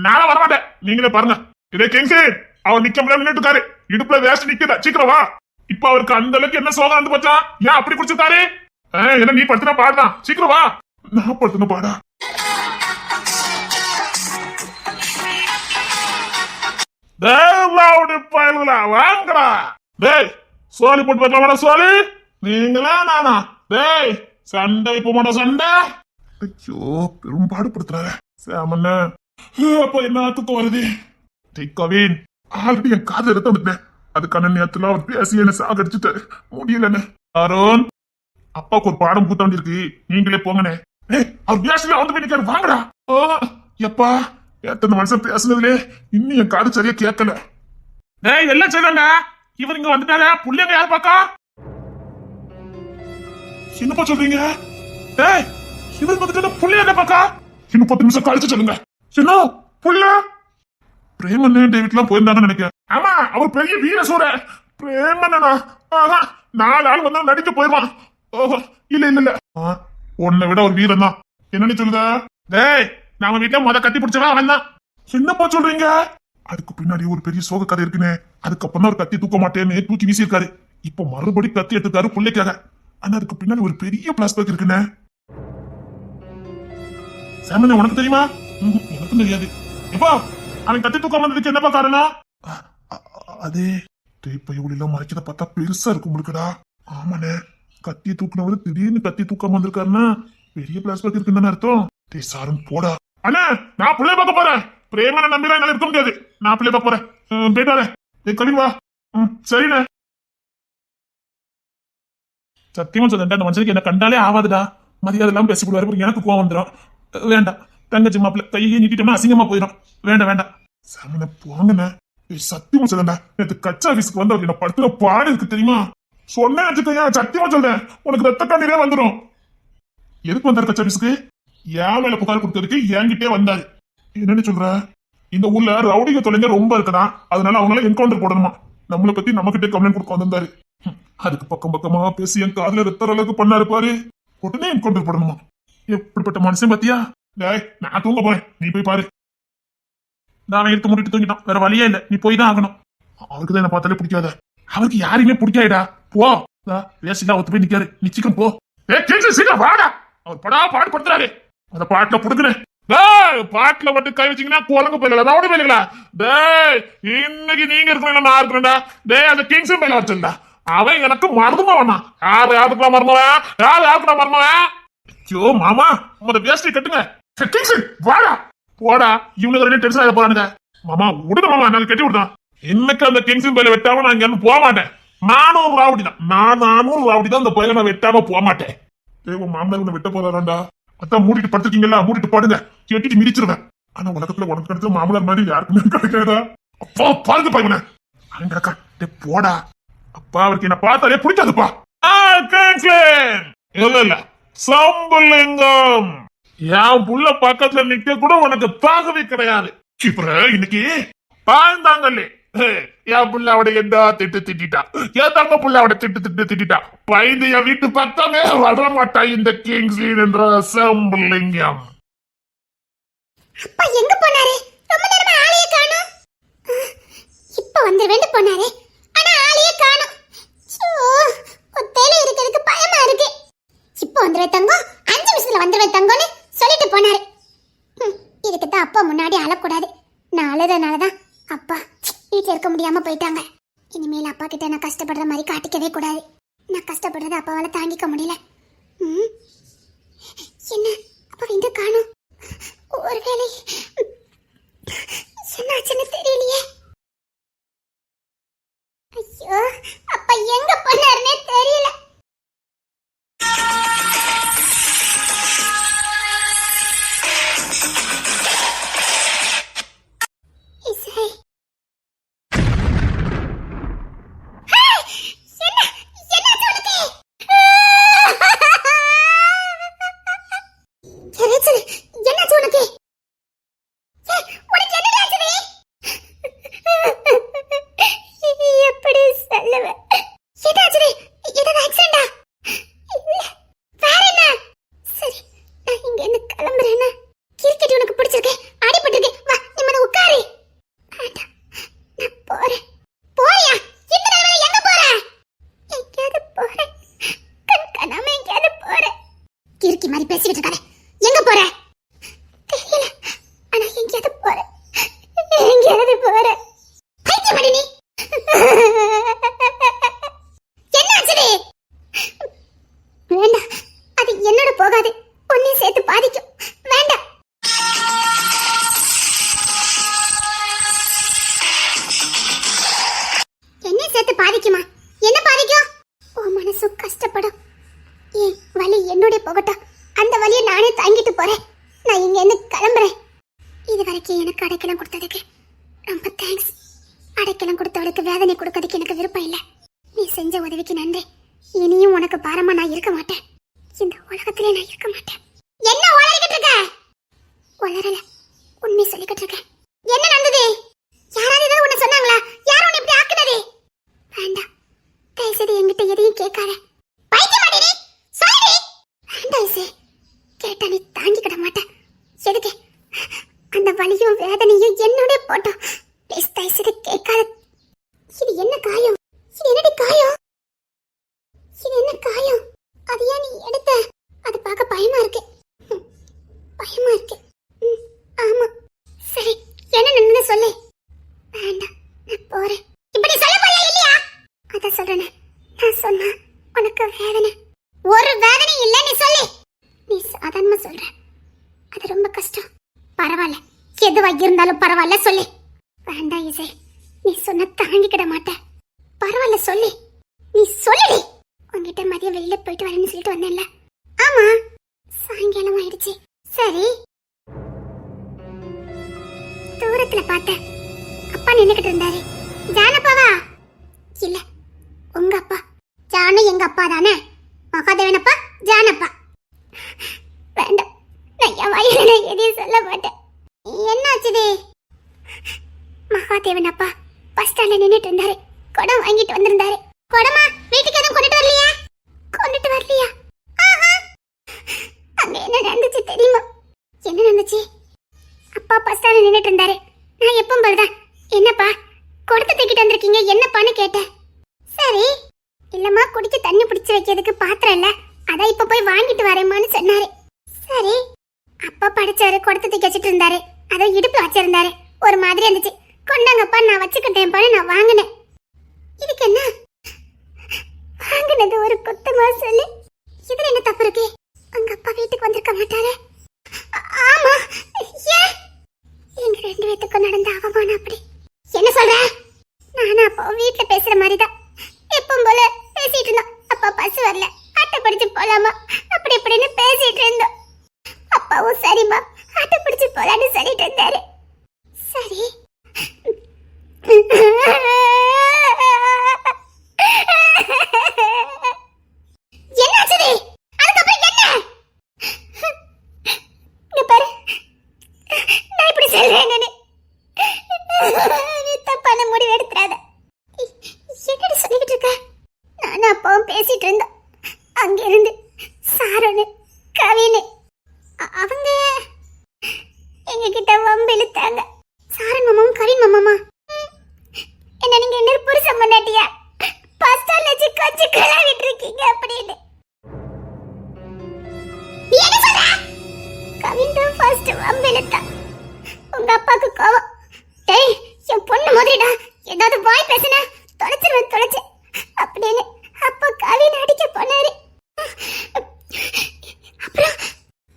S2: நானும் வரமாட்டேன், நீங்களே பாருங்க. இதே கிங்ஸ்லின் அவர் நிக்க முடியாம நின்னுட்டு இருக்காரு. இடுப்புல வேஸ்ட் நிக்குதா, சீக்கிரம் வா. இப்ப அவருக்கு அந்த அளவுக்கு என்ன சோகம் வந்து போச்சா? ஏன் அப்படி குடிச்சிருக்காரு? என்ன நீ படுத்துன பாடுதான், சீக்கிரம் வா. நான் படுத்துன பாடா? வாங்கடா. டேய் சோழி போட்டு வைக்கலாமாடா சோழி? நீங்களா நானா? டேய் சண்டை இப்ப மாட்டா சண்டை. ஐயோ பெரும்பாடு படுத்துறாரு சாமண்ண. அப்ப என்ன தூக்கம் வருது? கவின் ஆல்ரெடி என் காதல் எடுத்து வந்துட்டேன். அதுக்கான நேரத்துல அவர் பேசி என்ன சாகடிச்சுட்டாரு. முடியலன்னு அருண் அப்பாவுக்கு ஒரு பாடம் கூட்ட வேண்டியிருக்கு. நீங்களே போங்கண்ணே. அவர் பேசல வந்து போய் நிக்காரு. வாங்கடா. எப்பா எத்தனை மனுஷன் பேசுனதுலே இன்னும் என் காது சரியா கேட்கல. எல்லாம் செய்வாங்க. இவர் இங்க வந்துட்டாரு. புள்ளைங்க யார் பாக்கா? என்னப்பா சொல்றீங்க? இவர் வந்துட்டு புள்ளைய என்ன பாக்கா? இன்னும் 10 நிமிஷம் கழிச்சு சொல்லுங்க. என்ன புள்ள? பிரேமண்ணே டேவிட்லாம் போயிருந்தாங்கன்னு நினைக்கிறேன். ஆமா அவர் பெரிய வீர சூர. பிரேமண்ணா 4 ஆள் வந்தா நடிக்க போயிருவான். ஓஹோ இல்ல இல்ல இல்ல, உன்னை விட ஒரு வீரன் தான். என்னன்னு சொல்லுதா? டேய் நாம வீட்டுல முத கட்டி பிடிச்சவா அவன் தான். என்னப்பா சொல்றீங்க? அதுக்கு பின்னாடி ஒரு பெரிய சோக கதை இருக்குன்னு. அதுக்கப்புறம் ஒரு கத்தி தூக்க மாட்டேன்னு தூக்கி வீசியிருக்காரு. இப்ப மறுபடி கத்தி எடுத்துக்காரு பிள்ளைக்காக. ஆனா அதுக்கு பின்னாடி ஒரு பெரிய பிளாஸ்பேக் இருக்குன்னு. சாமண்ணே உனக்கு தெரியுமா? எனக்கும் தெரியாது. எப்பா அவன் கத்தி தூக்கம் வந்ததுக்கு என்னப்பா காரணம்? அதே தேய்ப்பையெல்லாம் மறைக்கிறத பார்த்தா பெருசா இருக்கும் உங்களுக்குடா. ஆமாண்ணே, கத்தி தூக்குனவரு திடீர்னு கத்தி தூக்கம் வந்திருக்காருன்னா பெரிய பிளாஸ்பேக் இருக்குன்னு அர்த்தம். சாரும் போடா. அண்ணா நான் பிள்ளை பார்க்க போறேன். பிரேமனை நம்பிலாம் என்னால இருக்க முடியாது. நான் பிள்ளை பார்க்க போறேன். போயிட்டு வரேன். கழிவு வா. சரிண்ணே. சத்தியமா சொல்றேன், அந்த மனுஷனுக்கு என்ன கண்டாலே ஆவாதுடா. மரியாதை எல்லாம் பேசிவிடுவாரு. எனக்கு கோவம் வந்துடும். வேண்டாம். தங்கச்சி மாப்பிள்ள கையை நீட்டிட்டோம்னா அசிங்கமா போயிடும். வேண்டாம் வேண்டாம். சாமி போங்கண்ணே. சத்தியமா சொல்றேன்டா, நேற்று கச்சா ஆபீஸ்க்கு வந்து அவர் என்ன படுத்துற பாடு இருக்கு தெரியுமா? சொன்னேன் வச்சுக்கோங்க, சத்தியமா சொல்றேன் உனக்கு ரத்த கண்ணீரே வந்துடும். எதுக்கு வந்தாரு கச்சா ஆபீஸ்க்கு? என் மேல புகார் கொடுத்ததுக்கு என்கிட்டே வந்தாரு. என்னன்னு சொல்ற? இந்த ஊர்ல ரவுடிக தொலைங்க ரொம்ப இருக்குதான், அதனால அவங்களால என்கவுண்டர் போடணுமா. நம்மளை பத்தி நம்ம கிட்டே கம்ப்ளைண்ட் கொடுக்க வந்திருந்தாரு. அதுக்கு பக்கம் பக்கமா பேசி என் காதுல ரத்தற அளவுக்கு பண்ணாரு பாரு. உடனே என்கவுண்டர் போடணுமா? எப்படிப்பட்ட மனுஷன் பாத்தியா? நான் தூங்க போறேன், நீ போய் பாரு. நான் எடுத்து மூடிட்டு தூங்கிட்டான். வேற வழியே இல்ல, நீ போய் தான் ஆகணும். அவருக்குதான் என்ன பார்த்தாலே பிடிக்காத. அவருக்கு யாரையுமே பிடிக்காதா? போ. பேசிதான் ஒத்து போய் நிக்காரு. நீ சீக்கிரம் போ. சீக்கிரம் வாடா. அவர் படா பாடு படுத்துறாரு. அந்த பாட்டுல புடுக்குறேன். பாட்டுல மட்டும் கை வச்சீங்கன்னா குழந்தை போயிடல. ரவுடி போயிடலா? இன்னைக்கு நீங்க இருக்கணும், நான் இருக்கிறேன்டா. அந்த கிங்ஸும் மேல வச்சிருந்தா அவன் எனக்கு மறந்துமா வேணாம். யாருக்குலாம் மறந்தவன்? யாருக்குலாம் மறந்தவன்? ஐயோ மாமா உங்க வேஸ்டி கட்டுங்க. வாடா போடா. இவனுக்கு 2 டென்ஷன் ஆக போறானுங்க. மாமா விடுங்க மாமா, நாங்க கட்டி விடுதான். இன்னைக்கு அந்த கிங்ஸும் பயில வெட்டாம நான் இங்க போக மாட்டேன். நானும் ஒரு ராவடி தான். நானும் ராவடி தான். அந்த பயில நான் வெட்டாம போக மாட்டேன். மாமனார் வெட்ட போறாண்டா. அதான் மூடிட்டு படுத்துருக்கீங்களா? மூடிட்டு பாடுங்க, கேட்டுட்டு மிதிச்சிருவேன். ஆனா உலகத்துல உனக்கு கிடைச்ச மாமனார் மாதிரி யாருக்குமே கிடைக்காதா? அப்பா பாருங்க பையன அங்க போடா. அப்பா அவருக்கு என்ன பார்த்தாலே பிடிக்காதுப்பா. இல்ல இல்ல சம்பலிங்கம். என் புள்ள பக்கத்துல நிக்க கூட உனக்கு தாகவே கிடையாது. இப்ப இன்னைக்கு பாய்ந்தாங்கல்லே என் புள்ள அவட என்ன திட்டிட்டா, என் தங்க புள்ள அவட திட்டிட்டா. பயந்து என் வீட்டு பக்கமே வர மாட்டா இந்த கிங்ஸ்லின் என்ற சம்பலிங்கம்.
S3: அப்பா எங்க போனாரு? ரொம்ப நேரமா ஆளையே காணோம். இப்ப வந்துருவேன்னு போனாரு, ஆனா ஆளையே காணோம். ஒத்தையில இருக்கிறதுக்கு பயமா இருக்கு. இப்ப வந்துருவே தங்கம், 5 நிமிஷத்துல வந்துருவே தங்கம்னு சொல்லிட்டு போனாரு. இதுக்கு தான் அப்பா முன்னாடி அழக்கூடாது. நான் அழுதனாலதான் அப்பா வீட்டுல இருக்க முடியாம போயிட்டாங்க. இனிமேல் அப்பா கிட்ட நான் கஷ்டப்படுற மாதிரி காட்டிக்கவே கூடாது. நான் கஷ்டப்படுறத அப்பாவால தாங்கிக்க முடியல. என்ன அப்பா எங்க காணோம்? ஒருவேளை என்னாச்சுன்னு தெரியலையே. ஐயோ, அப்பா எங்க போனாருன்னே தெரியல. இசை பேசிக்கிட்டு இருக்காரு. எங்க போற? தெரியல, ஆனா எங்கேயாவது போற. எங்கேயாவது போற. பைத்தியமாடி நீ. என்னாச்சு? வேண்டாம், அது என்னோட போகாது. உன்னையும் சேர்த்து பாதிக்கும். வேண்டாம். என்ன சேர்த்து பாதிக்குமா? என்ன பாதிக்கும்? உன் மனசு கஷ்டப்படும். ஏன் வலி என்னோட போகட்டும். அந்த வலியை நானே தாங்கிட்டு போறேன். நான் இங்க இருந்து கிளம்புறேன். இது வரைக்கும் எனக்கு அடைக்கலம் கொடுத்ததுக்கு ரொம்ப தேங்க்ஸ். அடைக்கலம் கொடுத்தவளுக்கு வேதனை கொடுக்கறதுக்கு எனக்கு விருப்பம் இல்லை. நீ செஞ்ச உதவிக்கு நன்றி. இனியும் உனக்கு பாரமா நான் இருக்க மாட்டேன். இந்த உலகத்திலே நான் இருக்க மாட்டேன். என்ன உளறிக்கிட்டு இருக்க? உளறல, உண்மை சொல்லிக்கிட்டு இருக்கேன். என்ன நடந்தது? யாராவது ஏதாவது உன்னை சொன்னாங்களா? யாரும் உன்னை இப்படி ஆக்குனது? வேண்டாம், தயவுசெய்து என்கிட்ட எதையும் கேட்காத. பைத்தியமாடி நீ. சொல்லு. வேண்டாம் இசை, கேட்டா நீ தாங்கிக்கிட மாட்டேன். எதுக்கு? அந்த வலியும் வேதனையும் என்னோட போட்டோம். ப்ளீஸ் தயவுசெய்து கேட்காத. இது என்ன காயம்? இது என்னடி காயம்? இது என்ன காயம்? அது ஏன் நீ எடுத்த? அது பார்க்க பயமா இருக்கு. பயமா இருக்கு. ஆமா, சரி, என்ன நடந்தது சொல்லு. வேண்டாம், நான் போறேன். இப்படி சொல்ல போறியா இல்லையா? அதான் சொல்றேன். நான் சொன்னா உனக்கு வேதனை. ஒரு வேதனை இல்ல, நீ சொல்லு. நீ சாதாரணமா சொல்ற, அது ரொம்ப கஷ்டம். பரவாயில்ல, எதுவா இருந்தாலும் பரவாயில்ல, சொல்லு. வேண்டாம் இசை, நீ சொன்ன தாங்கிக்கிட மாட்டேன். பரவாயில்ல, சொல்லு. நீ சொல்லு. உங்ககிட்ட மதியம் வெளியில போயிட்டு வரேன்னு சொல்லிட்டு வந்தேன்ல. ஆமா, சாயங்காலம் ஆயிடுச்சு. சரி, தூரத்துல பார்த்தேன் அப்பா நின்னுக்கிட்டு இருந்தாரு. ஜானப்பாவா? இல்ல, உங்க அப்பா. ஜானு எங்க அப்பா தானே. மகாதேவனப்பா, ஜானப்பா. வேண்டாம், நான் என் வாயில எதையும் சொல்ல மாட்டேன். என்னாச்சுது? மகாதேவன் அப்பா பஸ் ஸ்டாண்ட்ல நின்னுட்டு இருந்தாரு. குடம் வாங்கிட்டு வந்திருந்தாரு. குடமா? வீட்டுக்கு எதுவும் கொண்டுட்டு வரலையா? கொண்டுட்டு வரலையா? அங்க என்ன நடந்துச்சு தெரியுமா? என்ன நடந்துச்சு? அப்பா பஸ் ஸ்டாண்ட்ல நின்னுட்டு இருந்தாரு. நான் எப்பவும் போலதான், என்னப்பா குடத்தை தூக்கிட்டு வந்திருக்கீங்க, என்னப்பான்னு கேட்டேன். சரி, இல்லம்மா குடிக்க தண்ணி பிடிச்சு வைக்கிறதுக்கு பாத்திரம் இல்ல, அதான் இப்ப போய் வாங்கிட்டு வரேம்மான்னு சொன்னாரு. சரி, அப்பா படிச்சாரு, குடத்தை தூக்கி வச்சுட்டு இருந்தாரு. அதை இடுப்புல வச்சிருந்தாரு. ஒரு மாதிரி இருந்துச்சு. கொண்டாங்கப்பா, நான் வச்சுக்கிட்டேன்ப்பான்னு நான் வாங்கினேன். இதுக்கு என்ன? வாங்கினது ஒரு குத்தமா சொல்லு. இதுல என்ன தப்பு இருக்கு? உங்க அப்பா வீட்டுக்கு வந்திருக்க மாட்டாரு. ஆமா, ஏன்? எங்க 2 பேத்துக்கும் நடந்த அவமானம் அப்படி. என்ன சொல்ற? நானும் அப்பா வீட்டுல பேசுற மாதிரிதான் எப்பவும் போல பேசிட்டு இருந்தோம். அப்பா பஸ் வரல, ஆட்டோ பிடிச்சு போலாமா அப்படி இப்படின்னு பேசிட்டு இருந்தோம். அப்பாவும் சரிம்மா ஆட்டோ பிடிச்சு போலான்னு சொல்லிட்டு இருந்தாரு. சரி, என்னாச்சு? அதுக்கப்புறம் என்ன? பேசிட்டு இருந்தோம். அங்க இருந்து சாரணு கவினு அவங்க எங்க கிட்ட வம்பு இழுத்தாங்க. சாரன் மாமாவும் கவின் மாமாமா என்ன நீங்க என்ன புருஷன் பண்ணாட்டியா பஸ்டால் வச்சு கொஞ்சம் கிளவிட்டு இருக்கீங்க அப்படின்னு. நீ என்ன சொல்ற? கவின் தான் ஃபர்ஸ்ட் வம்பு இழுத்தான். உங்க அப்பாக்கு கோவம். டேய் என் பொண்ணு மாதிரிடா ஏதாவது வாய் பேசுன தொலைச்சு அப்படின்னு அப்பா கவின் அடிக்க போனாரு. அப்புறம்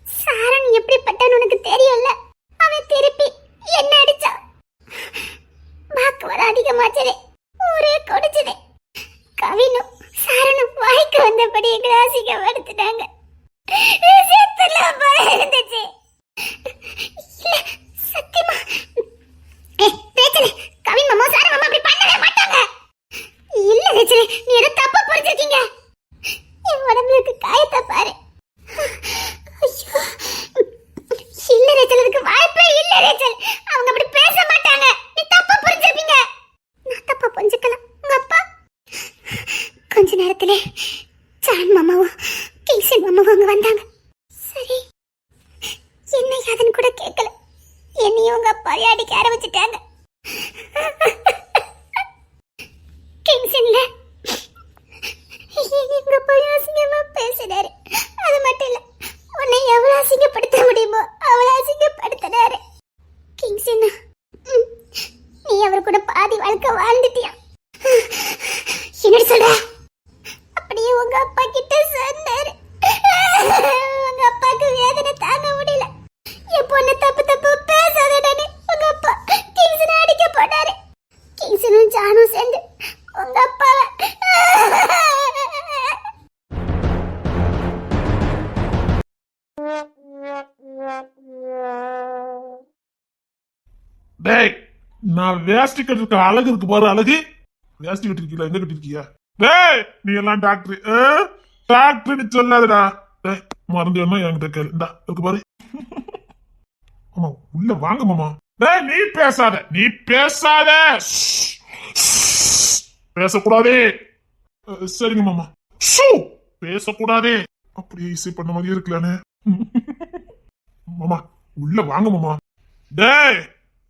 S3: சாரன் எப்படிப்பட்டன்னு உனக்கு தெரியும்ல. அவன் திருப்பி என்ன அடிச்சான். வாக்கு வர அதிகமாச்சதே, ஊரே கொடுச்சதே. கவினும் சாரனும் வாய்க்கு வந்தபடி எங்களை அசிங்கப்படுத்திட்டாங்க. இருந்துச்சு இல்ல சத்தியமா. ரேச்சல் கவின் மாமா சாரன் மாமா அப்படி பண்ணவே மாட்டாங்க. இல்ல ரேச்சல் நீ ஏதோ தப்பா புரிஞ்சிருக்கீங்க. என் உடம்புக்கு காயத்தை பாரு. ஐயோ இல்ல ரேச்சல் அதுக்கு வாய்ப்பே இல்ல ரேச்சல். அவங்க அப்படி பேச மாட்டாங்க. நீ தப்பா புரிஞ்சிருப்பீங்க. நான் தப்பா புரிஞ்சுக்கலாம். உங்க அப்பா கொஞ்ச நேரத்துல ஜான் மாமாவும் கிங்ஸன் மாமாவும் அங்க வந்தாங்க. சரி என்ன யாதுன்னு கூட கேட்கல. என்னையும் உங்க அப்பா அடிக்க ஆரம்பிச்சுட்டாங்க. கிங்ஸன்ல எங்க அப்பா அசிங்கமா பேசினாரு. அது மட்டும் இல்ல உன்னை எவ்வளவு அசிங்கப்படுத்த முடியுமோ அவ்வளவு அசிங்கப்படுத்தினாரு. கிங்ஸன் நீ அவர் கூட பாதி வாழ்க்கை வாழ்ந்துட்டியா? என்னடி சொல்ற? அப்படியே உங்க அப்பா கிட்ட சொன்னாரு. உங்க அப்பாக்கு வேதனை தாங்க முடியல. என் பொண்ணு தப்பு பேசாதடனே உங்க அப்பா கிங்ஸனை அடிக்க போனாரு. கிங்ஸனும் ஜானும் சேர்ந்து உங்க அப்பாவை
S2: டேய் நான் வேஷ்டி கட்டிருக்க அழகு இருக்கு பாரு. அழகு வேஷ்டி கட்டிருக்கீங்களா? எங்க கட்டிருக்கியா? டேய் நீ எல்லாம் டாக்டர்னு சொல்லாதடா. டேய் மருந்து வேணுமா என்கிட்ட கேளு. இந்தா இருக்கு பாரு. ஆமா உள்ள வாங்க மாமா. டேய் நீ பேசாத பேசக்கூடாதே. சரிங்க மாமா. பேசக்கூடாதே. அப்படியே இசை பண்ண மாதிரியே இருக்கலானே. மாமா உள்ள வாங்க மாமா. டேய்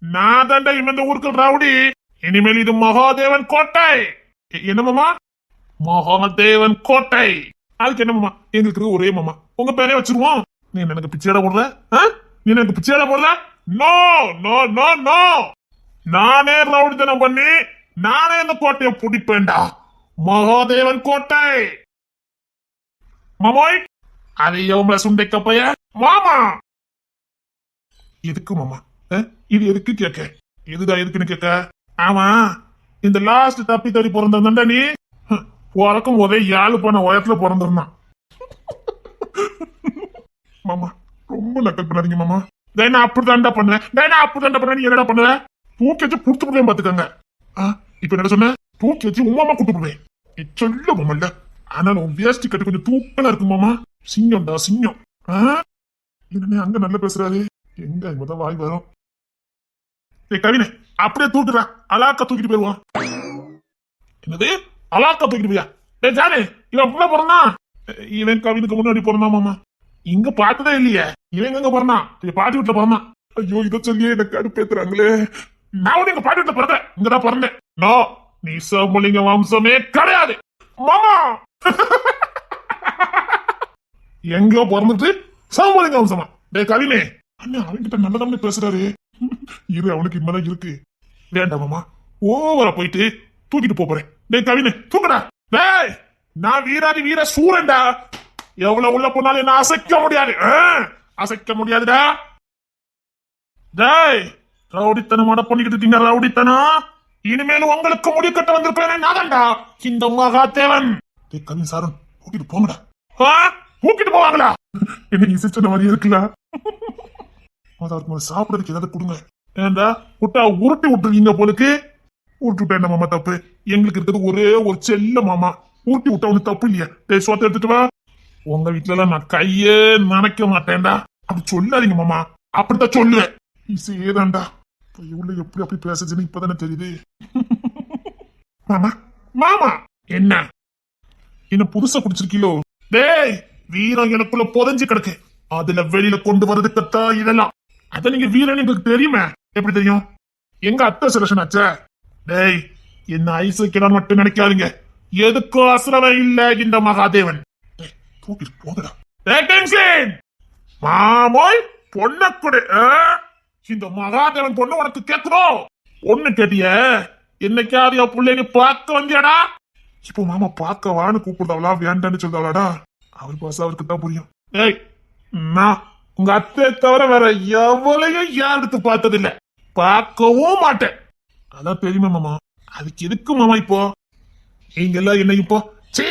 S2: நான் தாண்டா இந்த ஊருக்கு ரவுடி. இனிமேல் இது மகாதேவன் கோட்டை. என்ன மாமா? மகாதேவன் கோட்டை. அதுக்கு என்ன மாமா? எங்களுக்கு ஒரே மாமா. உங்க பேரே வச்சிருவோம். நீ எனக்கு பிச்சையாட போடுற? நீ எனக்கு பிச்சையாட போடுற? No no no no. நானே ரவுடித்தனம் பண்ணி நானே இந்த கோட்டையை பிடிப்பேன்டா. மகாதேவன் கோட்டை. மாமாய் அது எவ்வளவு சுண்டைக்கப்பைய மாமா. எதுக்கு மாமா? இது எதுக்கு கேட்க? எதுதான் எதுக்குன்னு கேட்க? ஆமா இந்த லாஸ்ட் தப்பி தடி பிறந்தா நீ பிறக்கும் போதே 7 பண்ண உயரத்துல பிறந்திருந்தான். மாமா ரொம்ப நக்கல் பண்ணாதீங்க மாமா. நான் அப்படித்தான்டா பண்ணுவேன். நீ என்னடா பண்ணுவ? தூக்கி வச்சு புடிச்சு போடுவேன் பாத்துக்கங்க. இப்ப என்ன சொன்ன? தூக்கி வச்சு உமாமா கூட்டு போடுவேன். சொல்ல மாமல்ல. ஆனாலும் உன் வேஷ்டி கட்டு கொஞ்சம் தூக்கலா இருக்கு மாமா. சிங்கம்டா சிங்கம். என்ன அங்க நல்லா பேசுறாரு. எங்க இப்பதான் வாய் வரும். கவினே அப்படியே தூக்குறா. அலாக்கா தூக்கிட்டு போயிருவான். என்னது அலாக்கா தூக்கிட்டு போயா? ஜானே இவன் அப்படிதான் பிறந்தா. இவன் கவினுக்கு முன்னாடி பிறந்தான் மாமா. இங்க பார்த்ததே இல்லையே. இவன் எங்க பிறந்தான்? பாட்டி வீட்டுல பிறந்தான். ஐயோ இதை சொல்லியே எனக்கு அடுப்பேத்துறாங்களே. நான் எங்க பாட்டி வீட்டுல பிறந்தேன். இங்கதான் பிறந்தேன். நோ நீ சோமுலிங்க வம்சமே கிடையாது மாமா. எங்கோ பிறந்துட்டு சோமுலிங்க வம்சமா? டே கவினே அண்ணா அவன்கிட்ட நல்லதாம பேசுறாரு. இரு அவனுக்கு இனிமேதான் இருக்கு. வேண்டாம் மாமா ஓவரா போயிட்டு தூக்கிட்டு போறேன். டே கவினே தூக்குடா. டேய் நான் வீராதி வீர சூரன்டா. எவ்வளவு உள்ள போனாலும் என்ன அசைக்க முடியாதுடா. டேய் ரவுடித்தனமான பண்ணிக்கிட்டு இருக்கீங்க. ரவுடித்தனம் இனிமேலும் உங்களுக்கு முடிக்கட்ட வந்திருப்பேன் நான்டா இந்த மகாதேவன். கவின் சாரன் தூக்கிட்டு போங்கடா. தூக்கிட்டு போவாங்களா? என்ன இசை சொன்ன மாதிரி இருக்குல்ல. சாப்பிடறதுக்கு ஏதாவது கொடுங்க. ஏண்டா விட்டா உருட்டி விட்டுருவீங்க போலுக்கு. உருட்டி விட்டா என்ன மாமா தப்பு? எங்களுக்கு இருக்கிறது ஒரே ஒரு செல்ல மாமா. உருட்டி விட்டா ஒண்ணு தப்பு இல்லையா? சோத்த எடுத்துட்டு வா. உங்க வீட்டுல எல்லாம் நான் கையே நினைக்க மாட்டேன்டா. அப்படி சொல்லாதீங்க மாமா. அப்படித்தான் சொல்லுவேன். இசையேதான்டா உள்ள எப்படி அப்படி பேசுச்சுன்னு இப்பதானே தெரியுது. மாமா மாமா என்ன என்ன புதுசா குடிச்சிருக்கீங்களோ? டேய், வீரம் எனக்குள்ள புதைஞ்சு கிடக்கு, அதுல வெளியில கொண்டு வர்றதுக்கத்தான் இதெல்லாம். அத நீங்க வீரன் எங்களுக்கு தெரியுமே. எப்படி தெரியும்? எங்க அத்தை செலக்ஷன் ஆச்சே. டேய், என்ன ஐஸ் வைக்கிறான்னு மட்டும் நினைக்காதீங்க. எதுக்கும் அசரவே இல்ல இந்த மகாதேவன். டேய், தூக்கிட்டு போதுடா. டேய் டென்ஷன் மாமோய், பொண்ண கொடு. இந்த மகாதேவன் பொண்ணு உனக்கு கேட்கணும். பொண்ணு கேட்டிய, என்னைக்காவது என் பிள்ளைங்க பார்க்க வந்தியாடா? இப்போ மாமா பார்க்க வான்னு கூப்பிடுதாவளா வேண்டான்னு சொல்றாளாடா? அவர் பாச அவருக்கு தான் புரியும். ஏய், நான் உங்க அத்தை தவிர வேற எவ்வளையும் யார் எடுத்து பார்த்தது இல்ல, பார்க்கவும் மாட்டேன். அதான் தெரியுமா மாமா. அதுக்கு எதுக்கு மாமா இப்போ நீங்க எல்லாம் என்ன இப்போ சீ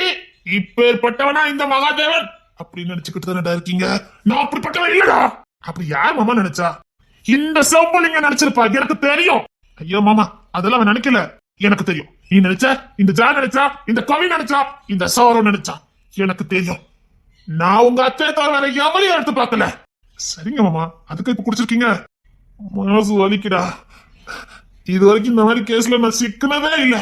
S2: இப்பேற்பட்டவனா இந்த மகாதேவன் அப்படின்னு நினைச்சுக்கிட்டு தானடா இருக்கீங்க? நான் அப்படிப்பட்டவன் இல்லடா. அப்படி யார் மாமா நினைச்சா? இந்த செவ்வலிங்க நினைச்சிருப்பா, எனக்கு தெரியும். ஐயோ மாமா, அதெல்லாம் அவன் நினைக்கல, எனக்கு தெரியும். நீ நினைச்ச, இந்த ஜா நினைச்சா, இந்த கவி நினைச்சா, இந்த சௌரம் நினைச்சா, எனக்கு தெரியும். நான் உங்க அத்தை தவிர வேற எவளையும் எடுத்து பார்க்கல. சரிங்க மாமா, அதுக்கு இப்ப குடிச்சிருக்கீங்க? மனசு வலிக்குடா. இது வரைக்கும் இந்த மாதிரி கேஸ்ல நான் சிக்கினதே இல்ல.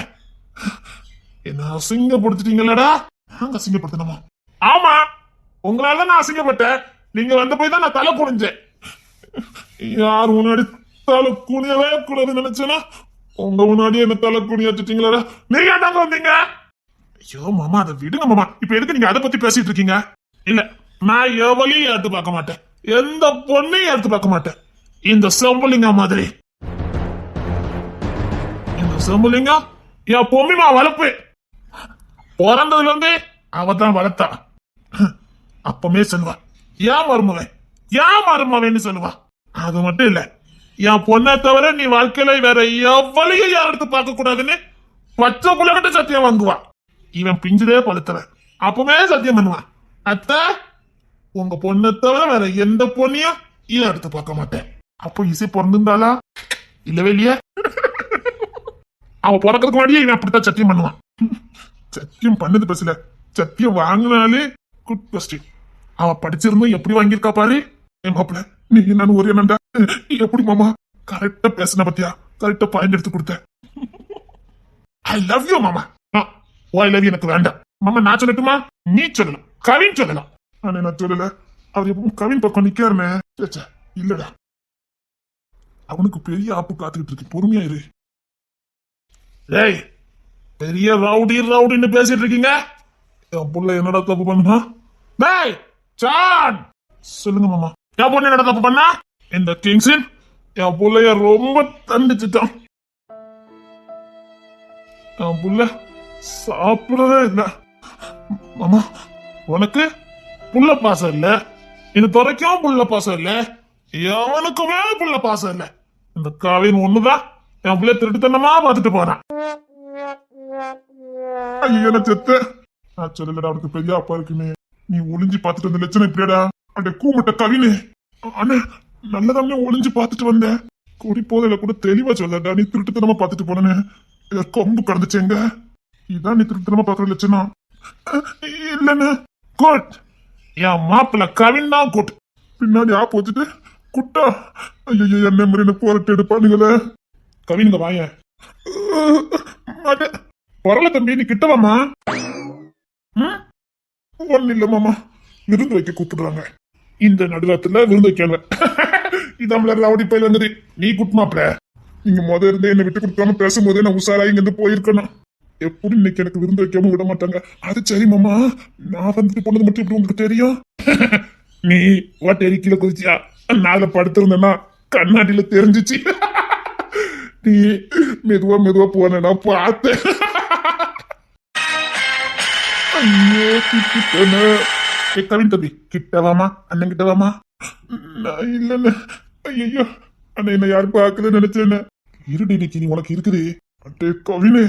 S2: என்ன அசிங்கப்படுத்திட்டீங்களடா? நாங்க அசிங்கப்படுத்தணுமா? ஆமா, உங்களால நான் அசிங்கப்பட்டேன். நீங்க வந்த போய் தான் நான் தலை குனிஞ்சேன். யார் முன்னாடி தலை குனியவே கூடாது நினைச்சேன்னா உங்க முன்னாடி என்ன தலை குனிய வச்சுட்டீங்களா? நீங்க தாங்க வந்தீங்க. ஐயோ மாமா, அதை விடுங்க மாமா. இப்ப எதுக்கு நீங்க அதை பத்தி பேசிட்டு இருக்கீங்க? இல்ல, நான் எவளையும் எடுத்து பார்க்க மாட்டேன், எந்த பொண்ணையும் எடுத்து பார்க்க மாட்டேன். இந்த செம்பலிங்க மாதிரி, இந்த செம்பலிங்க என் பொம்மிமா வளர்ப்பு. பிறந்ததுல இருந்து அவதான் வளர்த்தா. அப்பமே சொல்லுவா, ஏன் மருமவன், ஏன் மருமவன்னு சொல்லுவா. அது மட்டும் இல்ல, என் பொண்ணை தவிர நீ வாழ்க்கையில வேற எவ்வளையும் யார் எடுத்து பார்க்க கூடாதுன்னு பச்சை புள்ளகிட்ட சத்தியம் வாங்குவா. இவன் பிஞ்சுதே பழுத்தவன், அப்பமே சத்தியம் பண்ணுவான். அத்தை, உங்க பொண்ணை தவிர வேற எந்த பொண்ணையும் இதை எடுத்து பார்க்க மாட்டேன். அப்போ இசை பிறந்திருந்தாளா? இல்லவே இல்லையா? அவன் பிறக்கிறதுக்கு முன்னாடியே இவன் அப்படித்தான் சத்தியம் பண்ணுவான். சத்தியம் பண்ணது பேசல, சத்தியம் வாங்கினாலே குட் கொஸ்டின். அவ படிச்சிருந்தும் எப்படி வாங்கியிருக்கா பாரு. என் மாப்பிள்ள, நீ நான் ஒரு என்னண்டா எப்படி மாமா கரெக்டா பேசின பத்தியா? கரெக்டா பாயிண்ட் எடுத்து கொடுத்தேன். ஐ லவ் யூ மாமா. ஐ லவ் யூ எனக்கு வேண்டாம் மாமா. நான் சொல்லட்டுமா? நீ சொல்லலாம், கவின் சொல்லலாம். ஆனா நான் சொல்லல. அவர் எப்பவும் கவின் பக்கம் நிக்காருமே. இல்லடா, அவனுக்கு பெரிய ஆப்பு காத்துக்கிட்டு இருக்கு, பொறுமையா இரு. ஏய், பெரிய ரவுடி ரவுடின்னு பேசிட்டு இருக்கீங்க. என் புள்ள என்னடா தப்பு பண்ணா? டேய் சான், சொல்லுங்க மாமா. என் பொண்ணு என்னடா தப்பு பண்ணா? இந்த கிங்ஸின் என் புள்ளைய ரொம்ப தண்டிச்சுட்டான். என் புள்ள சாப்பிடவே இல்லை மாமா. உனக்கு புள்ள பாசம் இல்ல, இந்த துறைக்கும் புள்ள பாசம் இல்ல, எவனுக்குமே புள்ள பாசம் இல்ல. இந்த காவின் ஒண்ணுதான் என் பிள்ளை திருட்டுத்தனமா பார்த்துட்டு போறான். ஐயோ நான் செத்த. நான் சொல்லலடா, அவனுக்கு பெரிய அப்பா இருக்குன்னு. நீ ஒளிஞ்சு பார்த்துட்டு வந்த லட்சணம் இப்படியாடா? அட கூமட்ட கவினு. அண்ணா நல்லதாமே ஒளிஞ்சு பார்த்துட்டு வந்தேன். கூடி போதில கூட தெளிவா சொல்லடா, நீ திருட்டுத்தனமா பார்த்துட்டு போனேன்னு. கொம்பு கடந்துச்சேங்க. இதான் நீ திருட்டுத்தனமா பாக்குற லட்சணம் இல்லன்னு. குட், என் மாப்பிள்ள கவின் தான் குட். பின்னாடி ஆப்பு வச்சுட்டு குட்டா. ஐயோ என்ன முறை போராட்டம் எடுப்பானுங்களே. கவினுங்க வாய. பரல தம்பி, நீ கிட்டவாமா? ஒன்னு இல்ல மாமா, விருந்து வைக்க கூப்பிடுறாங்க. இந்த நடுராத்துல விருந்து வைக்கல. இதாமல ரவுடி பயில வந்தது. நீ குட்மாப்ல, நீங்க முத இருந்தே என்ன விட்டு கொடுக்காம பேசும்போதே நான் உஷாரா இங்க இருந்து போயிருக்கணும். எப்படி இன்னைக்கு எனக்கு விருந்து வைக்காம விட மாட்டாங்க. அது சரி மாமா, நான் வந்துட்டு போனது மட்டும் எப்படி உங்களுக்கு தெரியும்? நீ வாட்டேரி கீழே குதிச்சியா? நாளை படுத்திருந்தேன்னா கண்ணாடியில தெரிஞ்சிச்சு. நீ மெதுவா மெதுவா போனா பார்த்தேன். ஐயோ கிட்டன. கவின் தம்பி கிட்டவாமா, அண்ணன் கிட்டவாமா. நான் இல்லன்னு. ஐயோ அண்ணன் என்ன யாரும் பார்க்கல நினைச்சேன்னு. இருடி இன்னைக்கு நீ உனக்கு இருக்குது. அட்டே கவினே,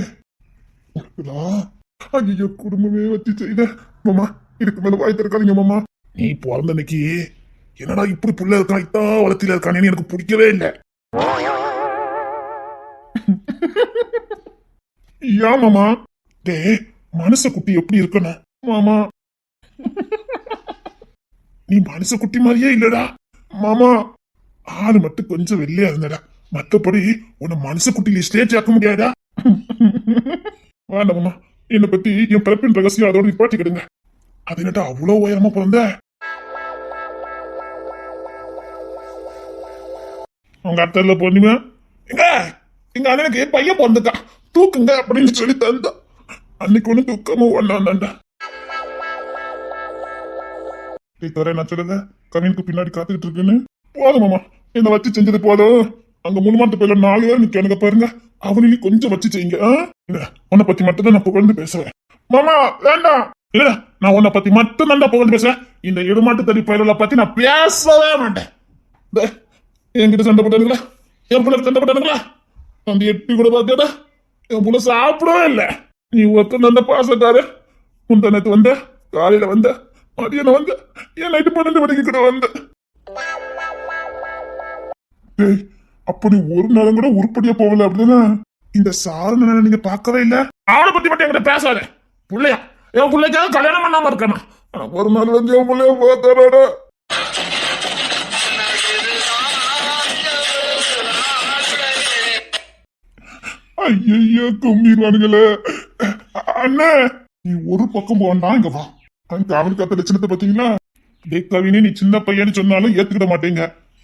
S2: ஐயோ குடும்பமே வச்சு செய்த மாமா. இதுக்கு மேல வாய் திறக்காதீங்க மாமா. நீ பிறந்த அன்னைக்கு என்னடா இப்படி புள்ள இருக்கான், இத்தான் வளர்த்தில இருக்கானேன்னு எனக்கு பிடிக்கவே இல்லை. ஏன் மாமா? டே மனுஷ குட்டி எப்படி இருக்கணும் மாமா? நீ மனுஷ குட்டி மாதிரியே இல்லடா மாமா. ஆளு மட்டும் கொஞ்சம் வெள்ளையா இருந்தடா, மற்றபடி உன்னை மனுஷ குட்டி லிஸ்டே சேர்க்க முடியாதா? வேண்டாம் மாமா, என்னை பத்தி என் பிறப்பின் ரகசியம் அதோட நிப்பாட்டிக்கிடுங்க. அது என்னட்டா அவ்வளவு உயரமா பிறந்த? உங்க அத்தல பொண்ணுமே எங்க எங்க அண்ணனுக்கு பையன் பிறந்துக்கா தூக்குங்க அப்படின்னு சொல்லி தந்தா. அன்னைக்கு ஒண்ணு தூக்கமா ஒண்ணாண்டா. நான் சொல்லுங்க கவினுக்கு பின்னாடி காத்துக்கிட்டு இருக்குன்னு. போதும் மாமா, என்ன வச்சு செஞ்சது போதும். அங்க முன்மாட்டு பேர்ல 4 பேர் நிக்க பாருங்க, அவனையும் கொஞ்சம் வச்சு செய்யுங்க. உன்னை பத்தி மட்டும் தான் நான் புகழ்ந்து பேசுவேன். மாமா வேண்டாம், இல்ல நான் உன்னை பத்தி மட்டும் தான் புகழ்ந்து பேசுவேன். இந்த இடுமாட்டு தடி பயில பத்தி நான் பேசவே மாட்டேன். என்கிட்ட சண்டை போட்டானுங்களா, என் பிள்ளை சண்டை போட்டானுங்களா, அந்த எட்டி கூட பார்த்தா என் புள்ள சாப்பிடவே இல்லை. நீ ஒருத்தன் அந்த பாசக்காரு முந்தானத்து வந்த, காலையில வந்த, மதியானம் வந்த, என் நைட்டு 12 மணிக்கு கூட வந்த. அப்படி ஒரு நேரம் கூட உருப்படியா போகல அப்படின்னா இந்த சாரண நீங்க பார்க்கவே இல்ல. அவனை பத்தி மட்டும் என்கிட்ட பேசாத. பிள்ளையா என் பிள்ளைக்காக கல்யாணம் பண்ணாம இருக்கானா? ஒரு நாள் வந்து என் பிள்ளைய பார்த்தாரோட ஐயோ கும்பிடுவானுங்களே. அண்ணா நீ ஒரு பக்கம் போண்டா, இங்க வா. அவனுக்கு அத்த லட்சணத்தை பாத்தீங்களா? டே கவினி, நீ சின்ன பையன்னு சொன்னாலும் ஏத்துக்கிட மாட்டீங்க.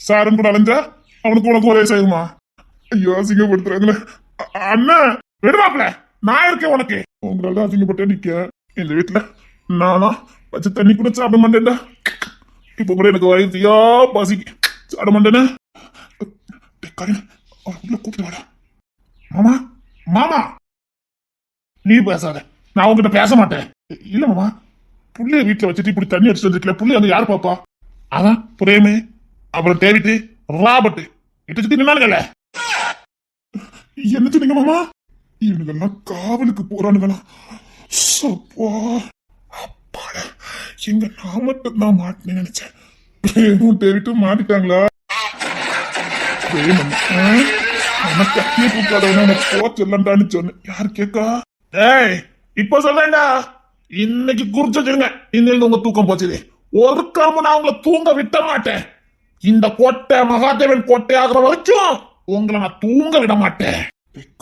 S2: சாரன் கூட அலைஞ்சா அவனுக்கு உனக்கு ஒரே செய்யுமா? ஐயோ அசிங்கப்படுத்துறாங்களே. அண்ணா விடுவாப்ல, நான் இருக்கேன் உனக்கு. உங்களால அசிங்கப்பட்டே நிக்க இந்த வீட்டுல நானா வச்சு தண்ணி கூட சாப்பிட மாட்டேன்டா. இப்ப கூட எனக்கு வயிற்றையா பசிக்கு சாப்பிட மாட்டேன்னு. உள்ள கூப்பிட்டு வாடா. மாமா மாமா நீ பேசாத, நான் உங்ககிட்ட பேச மாட்டேன். இல்ல மாமா, புள்ளைய வீட்டுல வச்சுட்டு இப்படி தண்ணி அடிச்சுட்டு வந்துருக்கல, புள்ளி அங்க யாரு பாப்பா? அதான் பிரேமு, அப்புறம் டேவிட்டு, ராபர்ட் இட்ட சுத்தி நின்னானுங்கல்ல. என்ன சொன்னீங்க மாமா? இவனுங்கெல்லாம் காவலுக்கு போறானுங்களா? அப்பாட, எங்க நான் மட்டும் தான் மாட்டினு நினைச்சேன். டேவிட்டு மாட்டிட்டாங்களா? கத்திய தூக்காதவன போச்சல்லான்னு சொன்னேன். யாரு கேக்கா? ஏய் இப்ப சொல்றேன்டா, இன்னைக்கு குறிச்சிருங்க. இன்னிலிருந்து உங்க தூக்கம் போச்சு. ஒரு கிழமை நான் உங்களை தூங்க விட மாட்டேன். இந்த கோட்டை மகாதேவன் கோட்டை ஆகிற வரைக்கும் உங்களை நான் தூங்க விட மாட்டேன்.